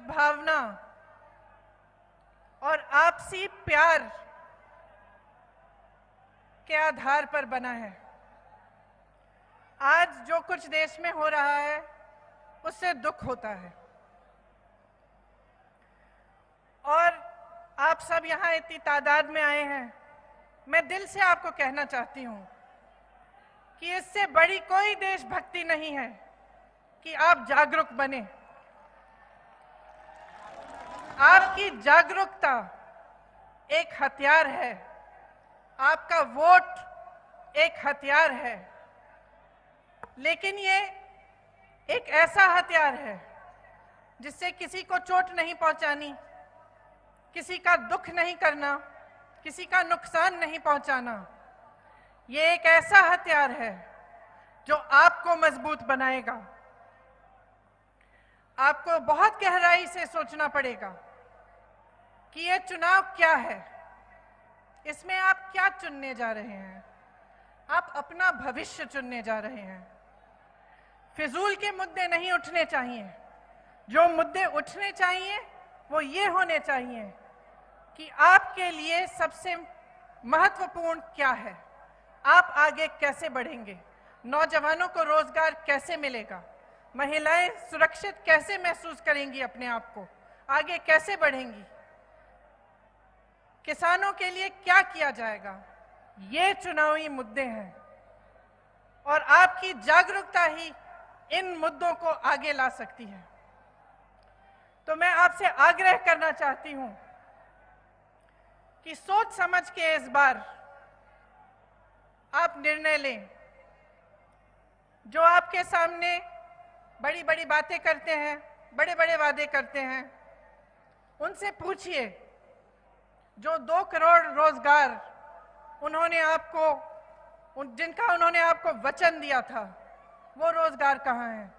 सद्भावना और आपसी प्यार के आधार पर बना है। आज जो कुछ देश में हो रहा है उससे दुख होता है, और आप सब यहाँ इतनी तादाद में आए हैं। मैं दिल से आपको कहना चाहती हूँ कि इससे बड़ी कोई देशभक्ति नहीं है कि आप जागरूक बने। आपकी जागरूकता एक हथियार है, आपका वोट एक हथियार है, लेकिन ये एक ऐसा हथियार है जिससे किसी को चोट नहीं पहुंचानी, किसी का दुख नहीं करना, किसी का नुकसान नहीं पहुंचाना। ये एक ऐसा हथियार है जो आपको मजबूत बनाएगा। आपको बहुत गहराई से सोचना पड़ेगा कि ये चुनाव क्या है, इसमें आप क्या चुनने जा रहे हैं। आप अपना भविष्य चुनने जा रहे हैं। फिजूल के मुद्दे नहीं उठने चाहिए। जो मुद्दे उठने चाहिए वो ये होने चाहिए कि आपके लिए सबसे महत्वपूर्ण क्या है, आप आगे कैसे बढ़ेंगे, नौजवानों को रोजगार कैसे मिलेगा, महिलाएं सुरक्षित कैसे महसूस करेंगी, अपने आप को आगे कैसे बढ़ेंगी, किसानों के लिए क्या किया जाएगा। ये चुनावी मुद्दे हैं और आपकी जागरूकता ही इन मुद्दों को आगे ला सकती है। तो मैं आपसे आग्रह करना चाहती हूं कि सोच समझ के इस बार आप निर्णय लें। जो आपके सामने बड़ी बड़ी बातें करते हैं, बड़े बड़े वादे करते हैं, उनसे पूछिए जो 2 करोड़ रोजगार उन्होंने आपको, जिनका उन्होंने आपको वचन दिया था, वो रोजगार कहाँ है।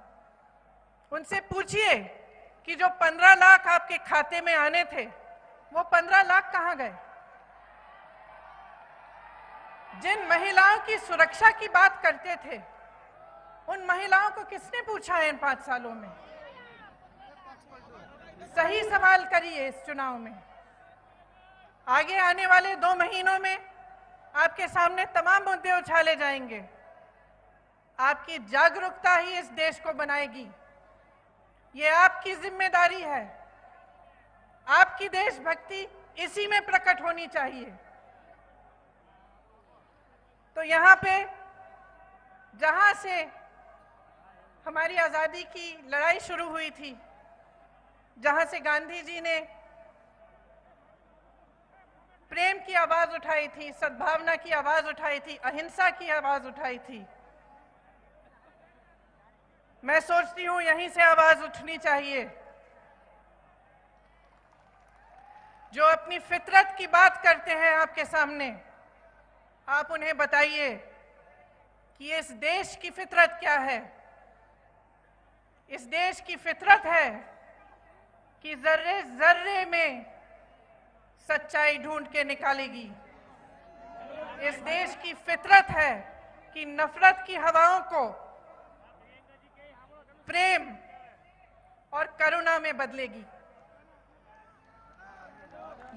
उनसे पूछिए कि जो 15 लाख आपके खाते में आने थे, वो 15 लाख कहाँ गए। जिन महिलाओं की सुरक्षा की बात करते थे, उन महिलाओं को किसने पूछा है इन 5 सालों में। सही सवाल करिए इस चुनाव में। आगे आने वाले 2 महीनों में आपके सामने तमाम मुद्दे उछाले जाएंगे। आपकी जागरूकता ही इस देश को बनाएगी। ये आपकी जिम्मेदारी है। आपकी देशभक्ति इसी में प्रकट होनी चाहिए। तो यहाँ पे जहाँ से हमारी आज़ादी की लड़ाई शुरू हुई थी, जहाँ से गांधी जी ने प्रेम की आवाज उठाई थी, सद्भावना की आवाज उठाई थी, अहिंसा की आवाज उठाई थी, मैं सोचती हूं यहीं से आवाज उठनी चाहिए। जो अपनी फितरत की बात करते हैं आपके सामने, आप उन्हें बताइए कि इस देश की फितरत क्या है। इस देश की फितरत है कि जर्रे जर्रे में सच्चाई ढूंढ के निकालेगी। इस देश की फितरत है कि नफरत की हवाओं को प्रेम और करुणा में बदलेगी।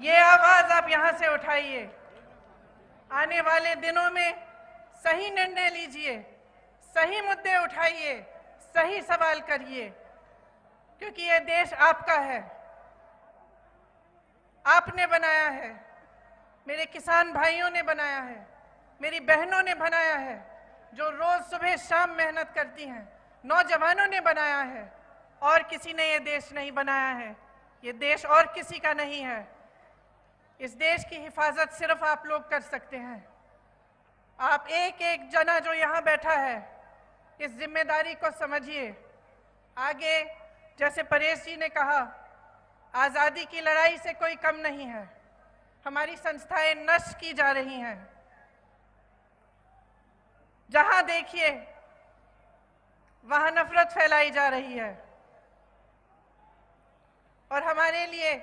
ये आवाज आप यहां से उठाइए। आने वाले दिनों में सही निर्णय लीजिए, सही मुद्दे उठाइए, सही सवाल करिए, क्योंकि ये देश आपका है, आपने बनाया है, मेरे किसान भाइयों ने बनाया है, मेरी बहनों ने बनाया है, जो रोज सुबह शाम मेहनत करती हैं, नौजवानों ने बनाया है, और किसी ने ये देश नहीं बनाया है। ये देश और किसी का नहीं है। इस देश की हिफाजत सिर्फ आप लोग कर सकते हैं। आप एक एक जना जो यहाँ बैठा है, इस जिम्मेदारी को समझिए। आगे जैसे परेश जी ने कहा, आज़ादी की लड़ाई से कोई कम नहीं है। हमारी संस्थाएं नष्ट की जा रही हैं। जहां देखिए वहां नफरत फैलाई जा रही है, और हमारे लिए,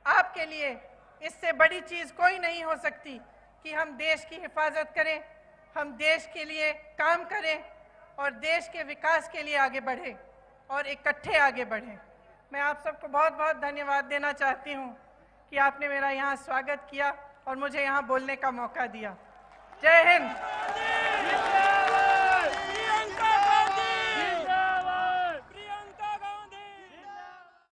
आपके लिए इससे बड़ी चीज कोई नहीं हो सकती कि हम देश की हिफाजत करें, हम देश के लिए काम करें और देश के विकास के लिए आगे बढ़ें और इकट्ठे आगे बढ़ें। मैं आप सबको बहुत बहुत धन्यवाद देना चाहती हूँ कि आपने मेरा यहाँ स्वागत किया और मुझे यहाँ बोलने का मौका दिया। जय हिंद।